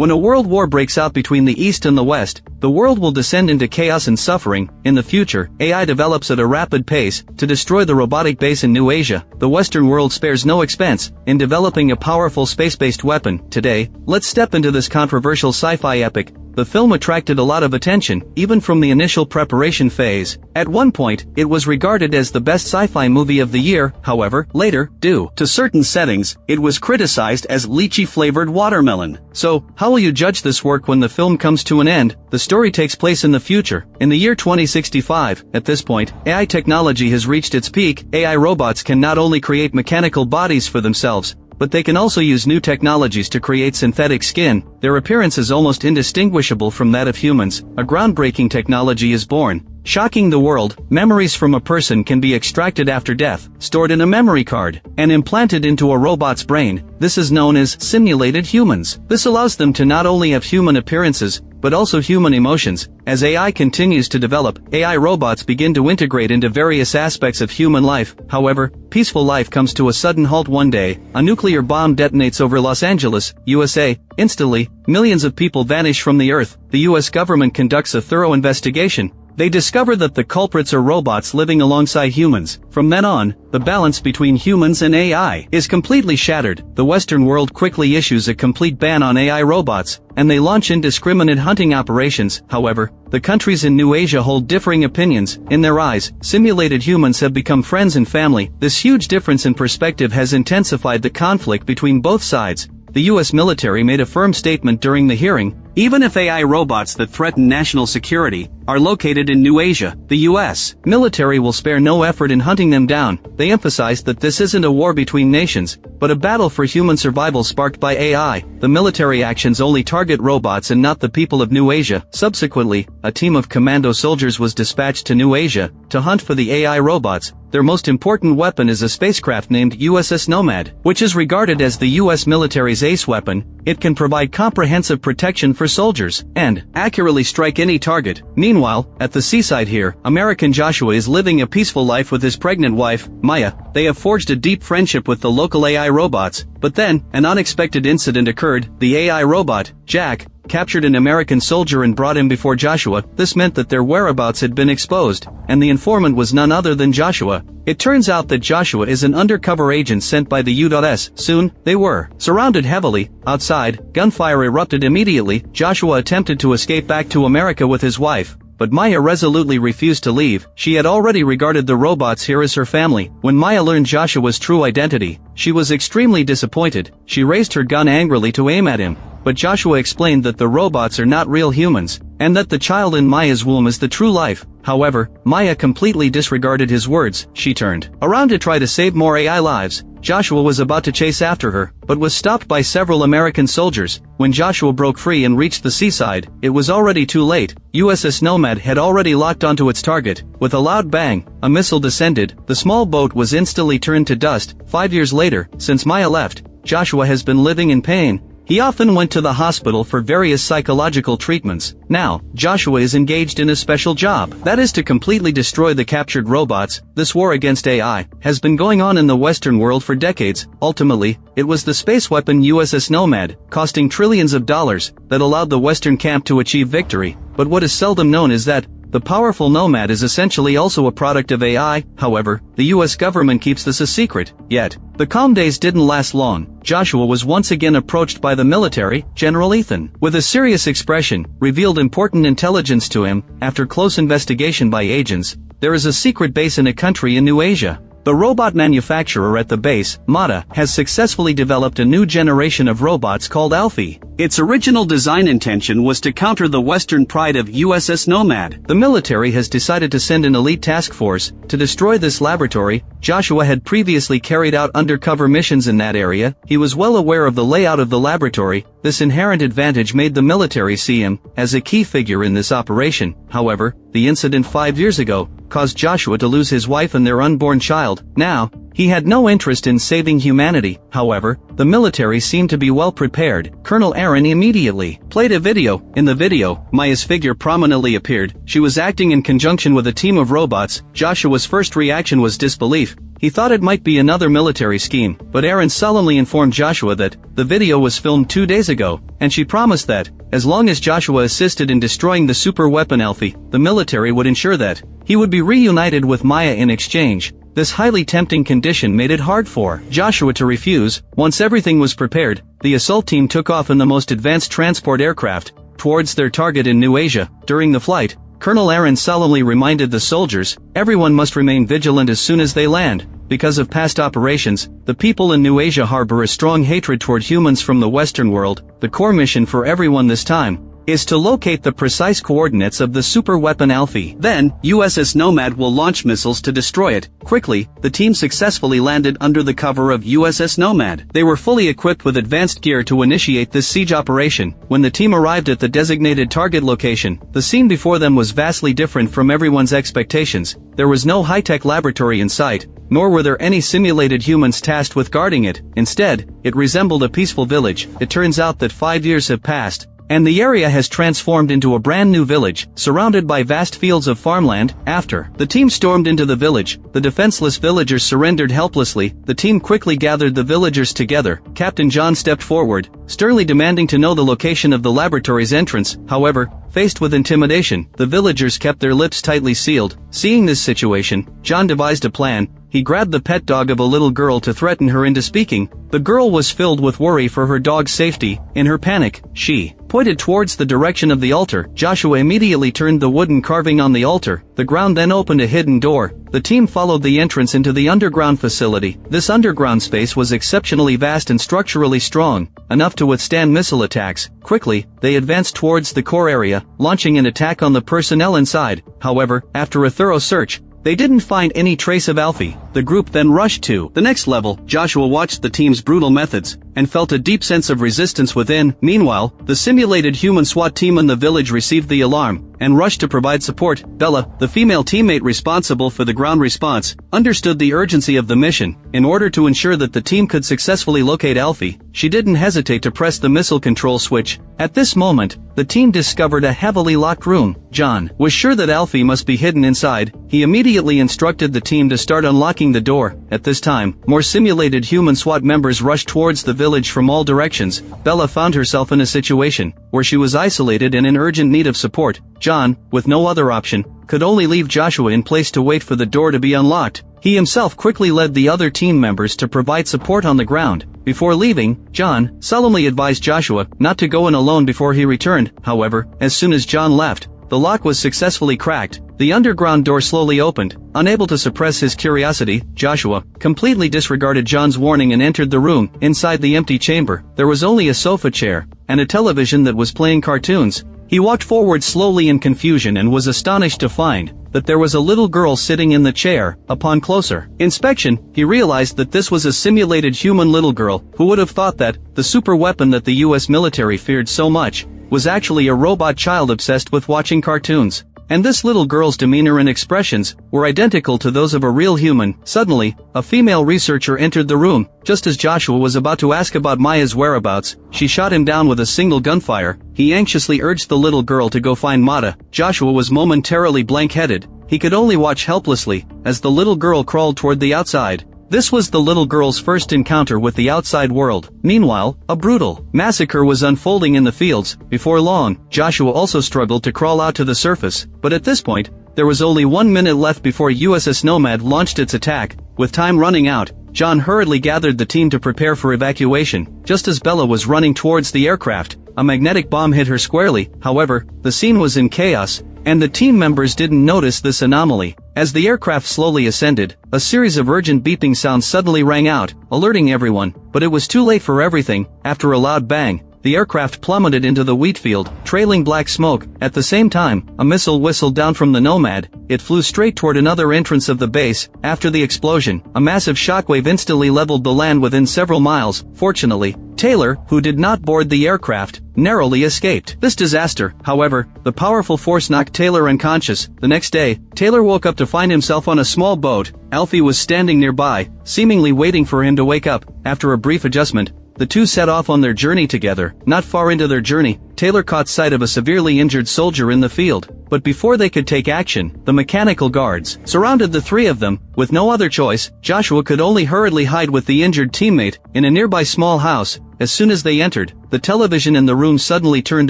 When a world war breaks out between the East and the West, the world will descend into chaos and suffering. In the future, AI develops at a rapid pace to destroy the robotic base in New Asia. The Western world spares no expense in developing a powerful space-based weapon. Today, let's step into this controversial sci-fi epic. The film attracted a lot of attention, even from the initial preparation phase. At one point, it was regarded as the best sci-fi movie of the year. However, later, due to certain settings, it was criticized as lychee-flavored watermelon. So, how will you judge this work when the film comes to an end? The story takes place in the future, in the year 2065. At this point, AI technology has reached its peak. AI robots can not only create mechanical bodies for themselves, but they can also use new technologies to create synthetic skin. Their appearance is almost indistinguishable from that of humans. A groundbreaking technology is born, shocking the world. Memories from a person can be extracted after death, stored in a memory card, and implanted into a robot's brain. This is known as simulated humans. This allows them to not only have human appearances, but also human emotions. As AI continues to develop, AI robots begin to integrate into various aspects of human life. However, peaceful life comes to a sudden halt one day. A nuclear bomb detonates over Los Angeles, USA. Instantly, millions of people vanish from the earth. The US government conducts a thorough investigation. They discover that the culprits are robots living alongside humans. From then on, the balance between humans and AI is completely shattered. The Western world quickly issues a complete ban on AI robots, and they launch indiscriminate hunting operations. However, the countries in New Asia hold differing opinions. In their eyes, simulated humans have become friends and family. This huge difference in perspective has intensified the conflict between both sides. The US military made a firm statement during the hearing. Even if AI robots that threaten national security are located in New Asia, the US military will spare no effort in hunting them down. They emphasized that this isn't a war between nations, but a battle for human survival sparked by AI. The military actions only target robots and not the people of New Asia. Subsequently, a team of commando soldiers was dispatched to New Asia to hunt for the AI robots. Their most important weapon is a spacecraft named USS Nomad, which is regarded as the US military's ace weapon. It can provide comprehensive protection for soldiers and accurately strike any target. Meanwhile, at the seaside here, American Joshua is living a peaceful life with his pregnant wife, Maya. They have forged a deep friendship with the local AI robots. But then, an unexpected incident occurred. The AI robot, Jack, captured an American soldier and brought him before Joshua. This meant that their whereabouts had been exposed, and the informant was none other than Joshua. It turns out that Joshua is an undercover agent sent by the U.S. Soon, they were surrounded heavily. Outside, gunfire erupted immediately. Joshua attempted to escape back to America with his wife, but Maya resolutely refused to leave. She had already regarded the robots here as her family. When Maya learned Joshua's true identity, she was extremely disappointed. She raised her gun angrily to aim at him, but Joshua explained that the robots are not real humans, and that the child in Maya's womb is the true life. However, Maya completely disregarded his words. She turned around to try to save more AI lives. Joshua was about to chase after her, but was stopped by several American soldiers. When Joshua broke free and reached the seaside, it was already too late. USS Nomad had already locked onto its target. With a loud bang, a missile descended. The small boat was instantly turned to dust. 5 years later, since Maya left, Joshua has been living in pain. He often went to the hospital for various psychological treatments. Now, Joshua is engaged in a special job. That is to completely destroy the captured robots. This war against AI has been going on in the Western world for decades. Ultimately, it was the space weapon USS Nomad, costing trillions of dollars, that allowed the Western camp to achieve victory. But what is seldom known is that the powerful Nomad is essentially also a product of AI. However, the US government keeps this a secret. Yet, the calm days didn't last long. Joshua was once again approached by the military. General Ethan, with a serious expression, revealed important intelligence to him. After close investigation by agents, there is a secret base in a country in New Asia. The robot manufacturer at the base, Mata, has successfully developed a new generation of robots called Alfie. Its original design intention was to counter the Western pride of USS Nomad. The military has decided to send an elite task force to destroy this laboratory. Joshua had previously carried out undercover missions in that area. He was well aware of the layout of the laboratory. This inherent advantage made the military see him as a key figure in this operation. However, the incident 5 years ago caused Joshua to lose his wife and their unborn child. Now, he had no interest in saving humanity. However, the military seemed to be well prepared. Colonel Aaron immediately played a video. In the video, Maya's figure prominently appeared. She was acting in conjunction with a team of robots. Joshua's first reaction was disbelief. He thought it might be another military scheme, but Aaron solemnly informed Joshua that the video was filmed 2 days ago, and she promised that, as long as Joshua assisted in destroying the super weapon Alfie, the military would ensure that he would be reunited with Maya in exchange. This highly tempting condition made it hard for Joshua to refuse. Once everything was prepared, the assault team took off in the most advanced transport aircraft towards their target in New Asia. During the flight, Colonel Aaron solemnly reminded the soldiers, everyone must remain vigilant as soon as they land. Because of past operations, the people in New Asia harbor a strong hatred toward humans from the Western world. The core mission for everyone this time is to locate the precise coordinates of the super weapon Alfie. Then, USS Nomad will launch missiles to destroy it. Quickly, the team successfully landed under the cover of USS Nomad. They were fully equipped with advanced gear to initiate this siege operation. When the team arrived at the designated target location, the scene before them was vastly different from everyone's expectations. There was no high-tech laboratory in sight, nor were there any simulated humans tasked with guarding it. Instead, it resembled a peaceful village. It turns out that 5 years have passed, and the area has transformed into a brand new village, surrounded by vast fields of farmland. After the team stormed into the village, the defenseless villagers surrendered helplessly. The team quickly gathered the villagers together. Captain John stepped forward, sternly demanding to know the location of the laboratory's entrance. However, faced with intimidation, the villagers kept their lips tightly sealed. Seeing this situation, John devised a plan. He grabbed the pet dog of a little girl to threaten her into speaking. The girl was filled with worry for her dog's safety. In her panic, she pointed towards the direction of the altar. Joshua immediately turned the wooden carving on the altar. The ground then opened a hidden door. The team followed the entrance into the underground facility. This underground space was exceptionally vast and structurally strong, enough to withstand missile attacks. Quickly, they advanced towards the core area, launching an attack on the personnel inside. However, after a thorough search, they didn't find any trace of Alfie. The group then rushed to the next level. Joshua watched the team's brutal methods and felt a deep sense of resistance within. Meanwhile, the simulated human SWAT team in the village received the alarm and rushed to provide support. Bella, the female teammate responsible for the ground response, understood the urgency of the mission. In order to ensure that the team could successfully locate Alfie, she didn't hesitate to press the missile control switch. At this moment, the team discovered a heavily locked room. John was sure that Alfie must be hidden inside. He immediately instructed the team to start unlocking the door. At this time, more simulated human SWAT members rushed towards the village from all directions. Bella found herself in a situation where she was isolated and in urgent need of support. John, with no other option, could only leave Joshua in place to wait for the door to be unlocked. He himself quickly led the other team members to provide support on the ground. Before leaving, John solemnly advised Joshua not to go in alone before he returned. However, as soon as John left, the lock was successfully cracked. The underground door slowly opened. Unable to suppress his curiosity, Joshua completely disregarded John's warning and entered the room. Inside the empty chamber, there was only a sofa chair and a television that was playing cartoons. He walked forward slowly in confusion and was astonished to find that there was a little girl sitting in the chair. Upon closer inspection, he realized that this was a simulated human little girl. Who would have thought that the super weapon that the US military feared so much was actually a robot child obsessed with watching cartoons? And this little girl's demeanor and expressions were identical to those of a real human. Suddenly, a female researcher entered the room. Just as Joshua was about to ask about Maya's whereabouts, she shot him down with a single gunfire. He anxiously urged the little girl to go find Mata. Joshua was momentarily blank-headed. He could only watch helplessly as the little girl crawled toward the outside. This was the little girl's first encounter with the outside world. Meanwhile, a brutal massacre was unfolding in the fields. Before long, Joshua also struggled to crawl out to the surface, but at this point, there was only 1 minute left before USS Nomad launched its attack. With time running out, John hurriedly gathered the team to prepare for evacuation. Just as Bella was running towards the aircraft, a magnetic bomb hit her squarely. However, the scene was in chaos, and the team members didn't notice this anomaly. As the aircraft slowly ascended, a series of urgent beeping sounds suddenly rang out, alerting everyone. But it was too late for everything. After a loud bang, the aircraft plummeted into the wheat field, trailing black smoke. At the same time, a missile whistled down from the Nomad. It flew straight toward another entrance of the base. After the explosion, a massive shockwave instantly leveled the land within several miles. Fortunately, Taylor, who did not board the aircraft, narrowly escaped this disaster. However, the powerful force knocked Taylor unconscious. The next day, Taylor woke up to find himself on a small boat. Alfie was standing nearby, seemingly waiting for him to wake up. After a brief adjustment, the two set off on their journey together. Not far into their journey, Taylor caught sight of a severely injured soldier in the field. but before they could take action, the mechanical guards surrounded the three of them. With no other choice, Joshua could only hurriedly hide with the injured teammate in a nearby small house. As soon as they entered, the television in the room suddenly turned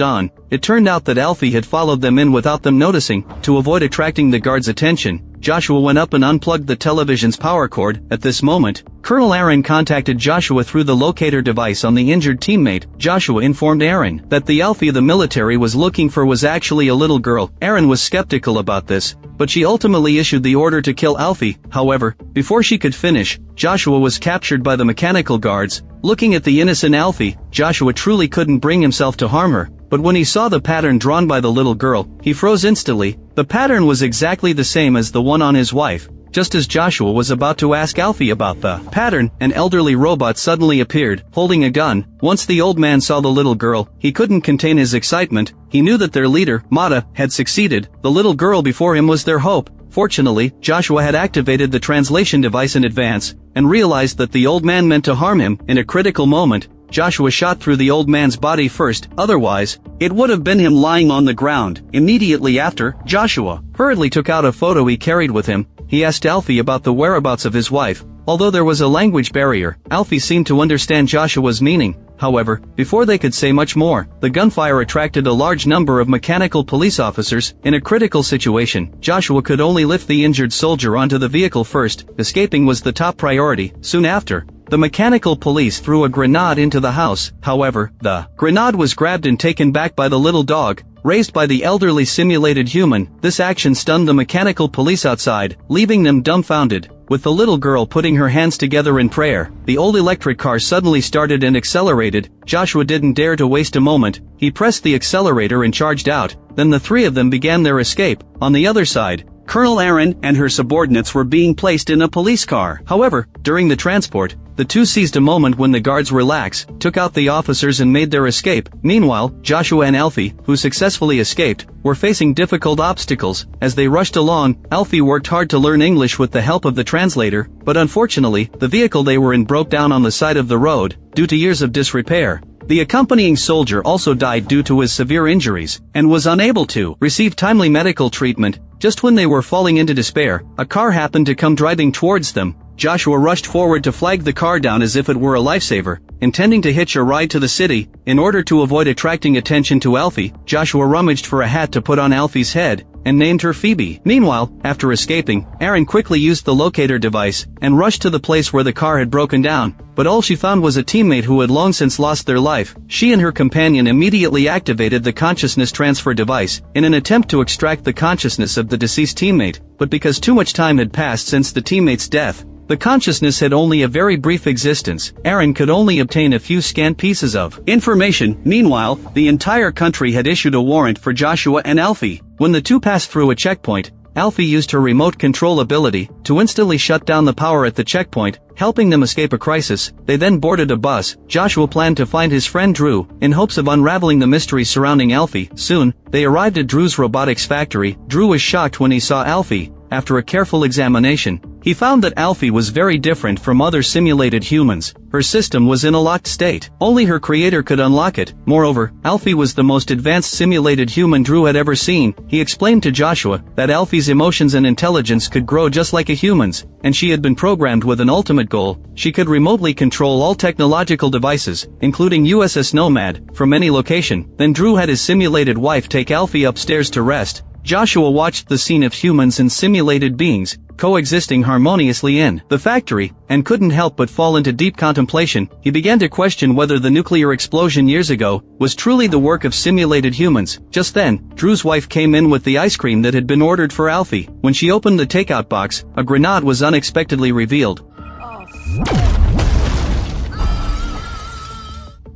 on. It turned out that Alfie had followed them in without them noticing. To avoid attracting the guards' attention, Joshua went up and unplugged the television's power cord. At this moment, Colonel Aaron contacted Joshua through the locator device on the injured teammate. Joshua informed Aaron that the Alfie the military was looking for was actually a little girl. Aaron was skeptical about this, but she ultimately issued the order to kill Alfie. However, before she could finish, Joshua was captured by the mechanical guards. Looking at the innocent Alfie, Joshua truly couldn't bring himself to harm her. But when he saw the pattern drawn by the little girl, he froze instantly. The pattern was exactly the same as the one on his wife. Just as Joshua was about to ask Alfie about the pattern, an elderly robot suddenly appeared, holding a gun. Once the old man saw the little girl, he couldn't contain his excitement. He knew that their leader, Mata, had succeeded. The little girl before him was their hope. Fortunately, Joshua had activated the translation device in advance, and realized that the old man meant to harm him. In a critical moment, Joshua shot through the old man's body first, otherwise, it would have been him lying on the ground. Immediately after, Joshua hurriedly took out a photo he carried with him. He asked Alfie about the whereabouts of his wife. Although there was a language barrier, Alfie seemed to understand Joshua's meaning. However, before they could say much more, the gunfire attracted a large number of mechanical police officers. In a critical situation, Joshua could only lift the injured soldier onto the vehicle first. Escaping was the top priority. Soon after, the mechanical police threw a grenade into the house. However, the grenade was grabbed and taken back by the little dog, raised by the elderly simulated human. This action stunned the mechanical police outside, leaving them dumbfounded. With the little girl putting her hands together in prayer, the old electric car suddenly started and accelerated. Joshua didn't dare to waste a moment. He pressed the accelerator and charged out. Then the three of them began their escape. On the other side, Colonel Aaron and her subordinates were being placed in a police car. However, during the transport, the two seized a moment when the guards were lax, took out the officers and made their escape. Meanwhile, Joshua and Alfie, who successfully escaped, were facing difficult obstacles. As they rushed along, Alfie worked hard to learn English with the help of the translator, but unfortunately, the vehicle they were in broke down on the side of the road, due to years of disrepair. The accompanying soldier also died due to his severe injuries, and was unable to receive timely medical treatment. Just when they were falling into despair, a car happened to come driving towards them. Joshua rushed forward to flag the car down as if it were a lifesaver, intending to hitch a ride to the city. In order to avoid attracting attention to Alfie, Joshua rummaged for a hat to put on Alfie's head, and named her Phoebe. Meanwhile, after escaping, Aaron quickly used the locator device, and rushed to the place where the car had broken down. But all she found was a teammate who had long since lost their life. She and her companion immediately activated the consciousness transfer device, in an attempt to extract the consciousness of the deceased teammate. But because too much time had passed since the teammate's death, the consciousness had only a very brief existence. Aaron could only obtain a few scant pieces of information. Meanwhile, the entire country had issued a warrant for Joshua and Alfie. When the two passed through a checkpoint, Alfie used her remote control ability to instantly shut down the power at the checkpoint, helping them escape a crisis. They then boarded a bus. Joshua planned to find his friend Drew, in hopes of unraveling the mystery surrounding Alfie. Soon, they arrived at Drew's robotics factory. Drew was shocked when he saw Alfie. After a careful examination, he found that Alfie was very different from other simulated humans. Her system was in a locked state. Only her creator could unlock it. Moreover, Alfie was the most advanced simulated human Drew had ever seen. He explained to Joshua that Alfie's emotions and intelligence could grow just like a human's, and she had been programmed with an ultimate goal. She could remotely control all technological devices, including USS Nomad, from any location. Then Drew had his simulated wife take Alfie upstairs to rest. Joshua watched the scene of humans and simulated beings coexisting harmoniously in the factory, and couldn't help but fall into deep contemplation. He began to question whether the nuclear explosion years ago was truly the work of simulated humans. Just then, Drew's wife came in with the ice cream that had been ordered for Alfie. When she opened the takeout box, a grenade was unexpectedly revealed.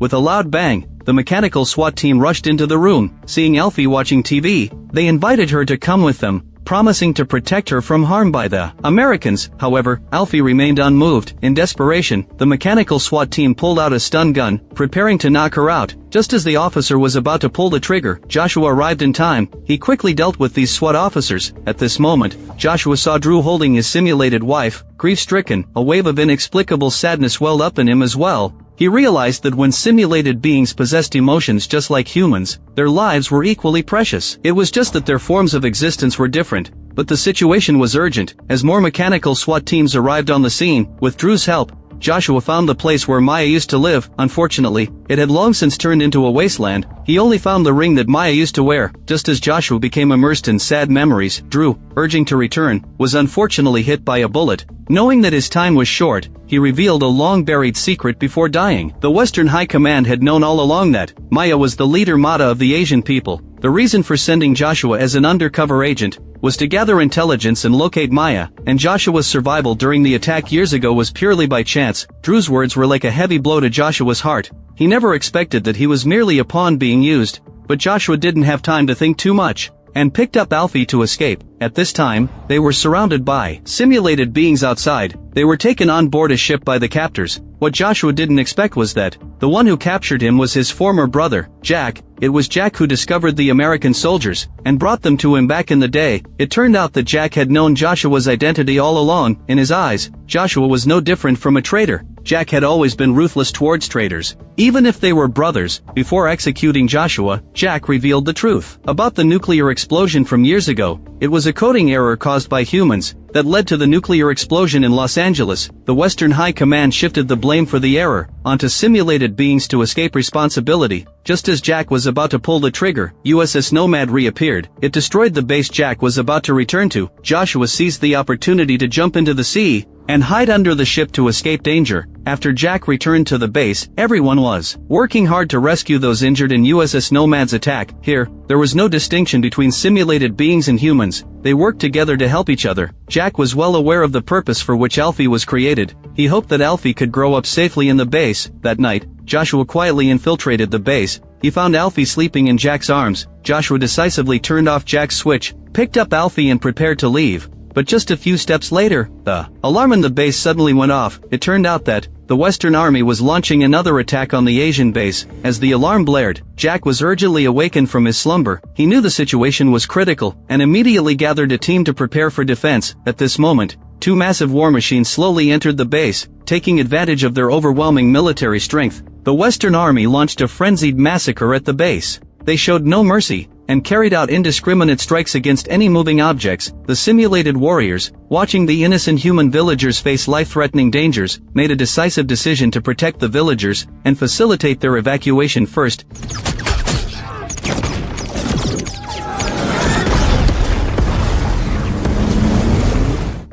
With a loud bang, the mechanical SWAT team rushed into the room. Seeing Alfie watching TV, they invited her to come with them, promising to protect her from harm by the Americans. However, Alfie remained unmoved. In desperation, the mechanical SWAT team pulled out a stun gun, preparing to knock her out. Just as the officer was about to pull the trigger, Joshua arrived in time. He quickly dealt with these SWAT officers. At this moment, Joshua saw Drew holding his simulated wife. Grief-stricken, a wave of inexplicable sadness welled up in him as well. He realized that when simulated beings possessed emotions just like humans, their lives were equally precious. It was just that their forms of existence were different, but the situation was urgent. As more mechanical SWAT teams arrived on the scene, with Drew's help, Joshua found the place where Maya used to live. Unfortunately, it had long since turned into a wasteland. He only found the ring that Maya used to wear. Just as Joshua became immersed in sad memories, Drew, urging to return, was unfortunately hit by a bullet. Knowing that his time was short, he revealed a long-buried secret before dying. The Western High Command had known all along that Maya was the leader Mata of the Asian people. The reason for sending Joshua as an undercover agent was to gather intelligence and locate Maya, and Joshua's survival during the attack years ago was purely by chance. Drew's words were like a heavy blow to Joshua's heart. He never expected that he was merely a pawn being used, but Joshua didn't have time to think too much, and picked up Alfie to escape. At this time, they were surrounded by simulated beings outside. They were taken on board a ship by the captors. What Joshua didn't expect was that the one who captured him was his former brother, Jack. It was Jack who discovered the American soldiers and brought them to him back in the day. It turned out that Jack had known Joshua's identity all along. In his eyes, Joshua was no different from a traitor. Jack had always been ruthless towards traitors, even if they were brothers. Before executing Joshua, Jack revealed the truth about the nuclear explosion from years ago. It was a coding error caused by humans that led to the nuclear explosion in Los Angeles. The Western High Command shifted the blame for the error onto simulated beings to escape responsibility. Just as Jack was about to pull the trigger, USS Nomad reappeared. It destroyed the base Jack was about to return to. Joshua seized the opportunity to jump into the sea and hide under the ship to escape danger. After Jack returned to the base, everyone was working hard to rescue those injured in USS Nomad's attack. Here, there was no distinction between simulated beings and humans. They worked together to help each other. Jack was well aware of the purpose for which Alfie was created. He hoped that Alfie could grow up safely in the base. That night, Joshua quietly infiltrated the base. He found Alfie sleeping in Jack's arms. Joshua decisively turned off Jack's switch, picked up Alfie and prepared to leave. But just a few steps later, the alarm in the base suddenly went off. It turned out that the Western Army was launching another attack on the Asian base. As the alarm blared, Jack was urgently awakened from his slumber. He knew the situation was critical and immediately gathered a team to prepare for defense. At this moment, two massive war machines slowly entered the base, taking advantage of their overwhelming military strength. The Western Army launched a frenzied massacre at the base. They showed no mercy and carried out indiscriminate strikes against any moving objects. The simulated warriors, watching the innocent human villagers face life-threatening dangers, made a decisive decision to protect the villagers and facilitate their evacuation first.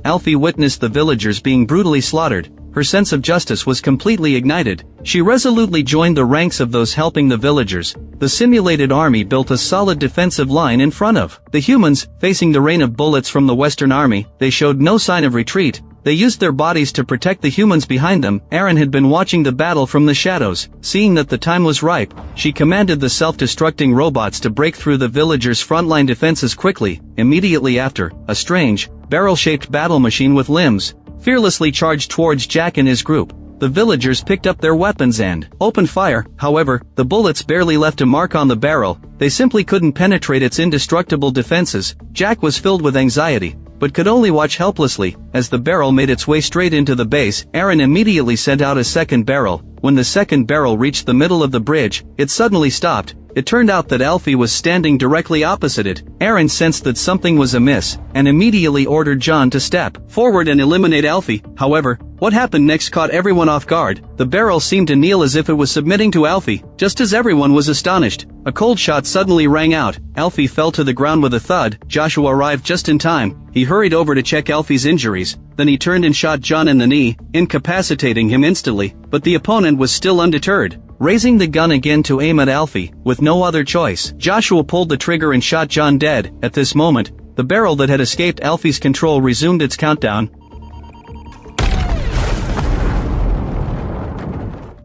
Alfie witnessed the villagers being brutally slaughtered. Her sense of justice was completely ignited. She resolutely joined the ranks of those helping the villagers. The simulated army built a solid defensive line in front of the humans, facing the rain of bullets from the Western Army. They showed no sign of retreat. They used their bodies to protect the humans behind them. Erin had been watching the battle from the shadows. Seeing that the time was ripe, she commanded the self-destructing robots to break through the villagers' frontline defenses quickly. Immediately after, a strange, barrel-shaped battle machine with limbs fearlessly charged towards Jack and his group. The villagers picked up their weapons and opened fire. However, the bullets barely left a mark on the barrel. They simply couldn't penetrate its indestructible defenses. Jack was filled with anxiety, but could only watch helplessly as the barrel made its way straight into the base. Erin immediately sent out a second barrel. When the second barrel reached the middle of the bridge, it suddenly stopped. It turned out that Alfie was standing directly opposite it. Erin sensed that something was amiss, and immediately ordered John to step forward and eliminate Alfie. However, what happened next caught everyone off guard. The barrel seemed to kneel as if it was submitting to Alfie. Just as everyone was astonished, a cold shot suddenly rang out. Alfie fell to the ground with a thud. Joshua arrived just in time. He hurried over to check Alfie's injuries. Then he turned and shot John in the knee, incapacitating him instantly. But the opponent was still undeterred, raising the gun again to aim at Alfie. With no other choice, Joshua pulled the trigger and shot John dead. At this moment, the barrel that had escaped Alfie's control resumed its countdown.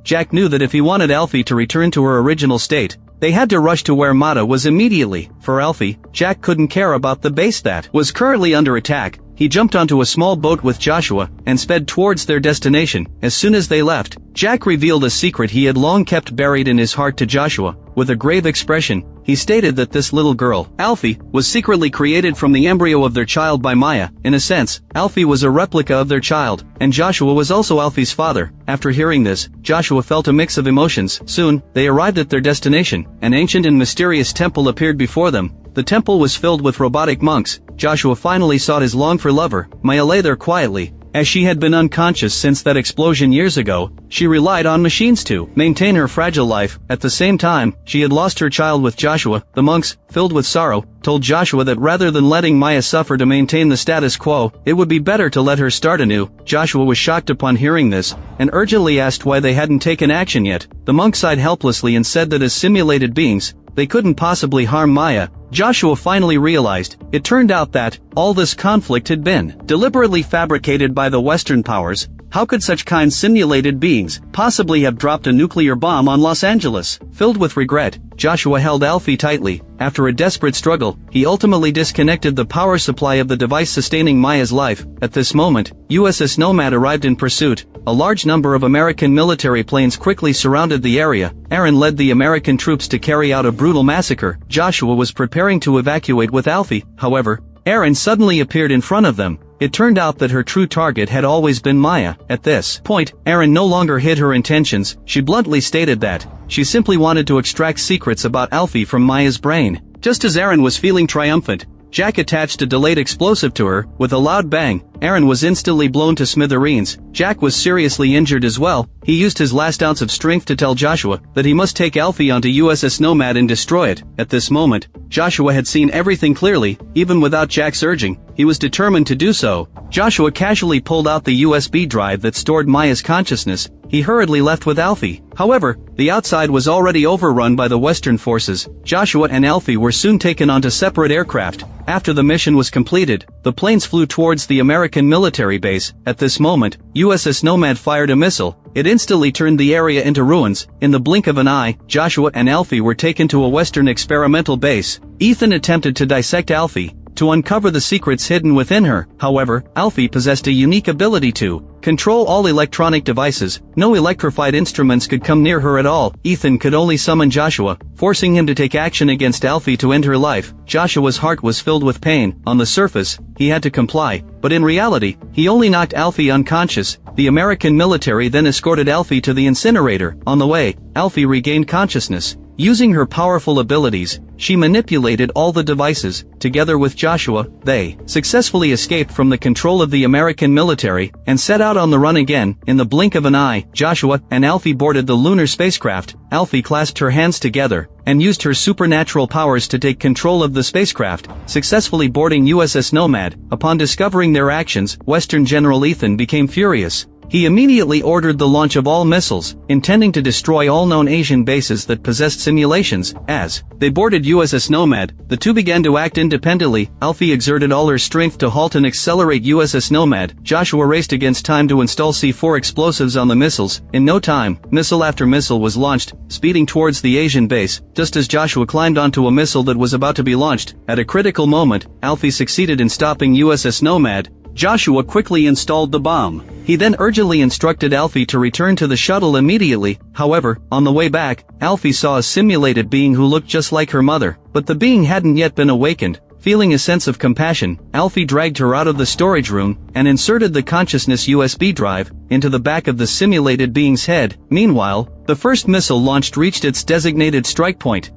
Jack knew that if he wanted Alfie to return to her original state, they had to rush to where Mata was immediately. For Alfie, Jack couldn't care about the base that was currently under attack. He jumped onto a small boat with Joshua and sped towards their destination. As soon as they left, Jack revealed a secret he had long kept buried in his heart to Joshua. With a grave expression, he stated that this little girl, Alfie, was secretly created from the embryo of their child by Maya. In a sense, Alfie was a replica of their child, and Joshua was also Alfie's father. After hearing this, Joshua felt a mix of emotions. Soon, they arrived at their destination. An ancient and mysterious temple appeared before them. The temple was filled with robotic monks. Joshua finally sought his longed-for lover. Maya lay there quietly. As she had been unconscious since that explosion years ago, she relied on machines to maintain her fragile life. At the same time, she had lost her child with Joshua. The monks, filled with sorrow, told Joshua that rather than letting Maya suffer to maintain the status quo, it would be better to let her start anew. Joshua was shocked upon hearing this, and urgently asked why they hadn't taken action yet. The monks sighed helplessly and said that as simulated beings, they couldn't possibly harm Maya. Joshua finally realized, it turned out that all this conflict had been deliberately fabricated by the Western powers. How could such kind simulated beings possibly have dropped a nuclear bomb on Los Angeles? Filled with regret, Joshua held Alfie tightly. After a desperate struggle, he ultimately disconnected the power supply of the device sustaining Maya's life. At this moment, USS Nomad arrived in pursuit. A large number of American military planes quickly surrounded the area. Aaron led the American troops to carry out a brutal massacre. Joshua was preparing to evacuate with Alfie. However, Aaron suddenly appeared in front of them. It turned out that her true target had always been Maya. At this point, Aaron no longer hid her intentions. She bluntly stated that she simply wanted to extract secrets about Alfie from Maya's brain. Just as Aaron was feeling triumphant, Jack attached a delayed explosive to her. With a loud bang, Aaron was instantly blown to smithereens. Jack was seriously injured as well. He used his last ounce of strength to tell Joshua that he must take Alfie onto USS Nomad and destroy it. At this moment, Joshua had seen everything clearly, even without Jack's urging. He was determined to do so. Joshua casually pulled out the USB drive that stored Maya's consciousness. He hurriedly left with Alfie. However, the outside was already overrun by the Western forces. Joshua and Alfie were soon taken onto separate aircraft. After the mission was completed, the planes flew towards the American military base. At this moment, USS Nomad fired a missile. It instantly turned the area into ruins. In the blink of an eye, Joshua and Alfie were taken to a Western experimental base. Ethan attempted to dissect Alfie, to uncover the secrets hidden within her. However, Alfie possessed a unique ability to control all electronic devices. No electrified instruments could come near her at all. Ethan could only summon Joshua, forcing him to take action against Alfie to end her life. Joshua's heart was filled with pain. On the surface, he had to comply, but in reality, he only knocked Alfie unconscious. The American military then escorted Alfie to the incinerator. On the way, Alfie regained consciousness. Using her powerful abilities, she manipulated all the devices. Together with Joshua, they successfully escaped from the control of the American military and set out on the run again. In the blink of an eye, Joshua and Alfie boarded the lunar spacecraft. Alfie clasped her hands together and used her supernatural powers to take control of the spacecraft, successfully boarding USS Nomad. Upon discovering their actions, Western General Ethan became furious. He immediately ordered the launch of all missiles, intending to destroy all known Asian bases that possessed simulations. As they boarded USS Nomad, the two began to act independently. Alfie exerted all her strength to halt and accelerate USS Nomad. Joshua raced against time to install C4 explosives on the missiles. In no time, missile after missile was launched, speeding towards the Asian base. Just as Joshua climbed onto a missile that was about to be launched, at a critical moment, Alfie succeeded in stopping USS Nomad. Joshua quickly installed the bomb. He then urgently instructed Alfie to return to the shuttle immediately. However, on the way back, Alfie saw a simulated being who looked just like her mother, but the being hadn't yet been awakened. Feeling a sense of compassion, Alfie dragged her out of the storage room and inserted the consciousness USB drive into the back of the simulated being's head. Meanwhile, the first missile launched reached its designated strike point.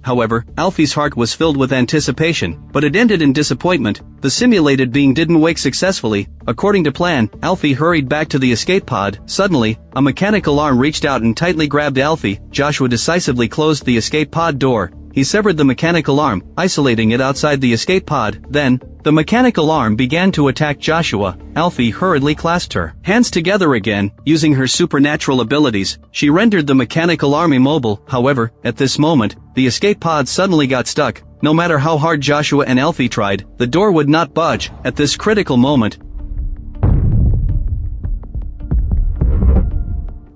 However, Alfie's heart was filled with anticipation, but it ended in disappointment. The simulated being didn't wake successfully. According to plan, Alfie hurried back to the escape pod. Suddenly, a mechanical arm reached out and tightly grabbed Alfie. Joshua decisively closed the escape pod door. He severed the mechanical arm, isolating it outside the escape pod. Then, the mechanical arm began to attack Joshua. Alfie hurriedly clasped her hands together again. Using her supernatural abilities, she rendered the mechanical arm immobile. However, at this moment, the escape pod suddenly got stuck. No matter how hard Joshua and Alfie tried, the door would not budge. At this critical moment,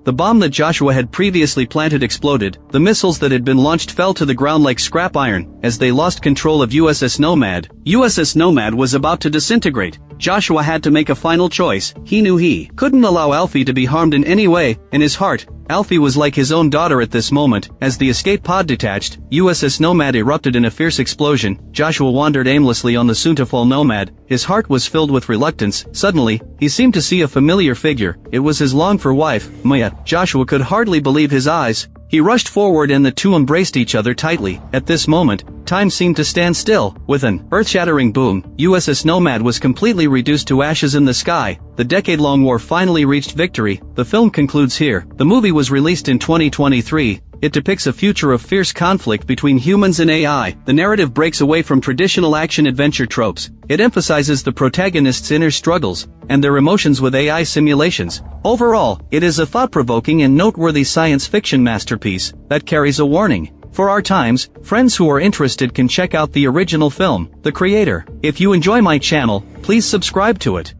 the bomb that Joshua had previously planted exploded. The missiles that had been launched fell to the ground like scrap iron. As they lost control of USS Nomad, USS Nomad was about to disintegrate. Joshua had to make a final choice. He knew he couldn't allow Alfie to be harmed in any way. In his heart, Alfie was like his own daughter at this moment. As the escape pod detached, USS Nomad erupted in a fierce explosion. Joshua wandered aimlessly on the soon-to-fall Nomad. His heart was filled with reluctance. Suddenly, he seemed to see a familiar figure. It was his longed-for wife, Maya. Joshua could hardly believe his eyes. He rushed forward and the two embraced each other tightly. At this moment, time seemed to stand still. With an earth-shattering boom, USS Nomad was completely reduced to ashes in the sky. The decade-long war finally reached victory. The film concludes here. The movie was released in 2023. It depicts a future of fierce conflict between humans and AI. The narrative breaks away from traditional action-adventure tropes. It emphasizes the protagonist's inner struggles and their emotions with AI simulations. Overall, it is a thought-provoking and noteworthy science fiction masterpiece that carries a warning. For our times, friends who are interested can check out the original film, The Creator. If you enjoy my channel, please subscribe to it.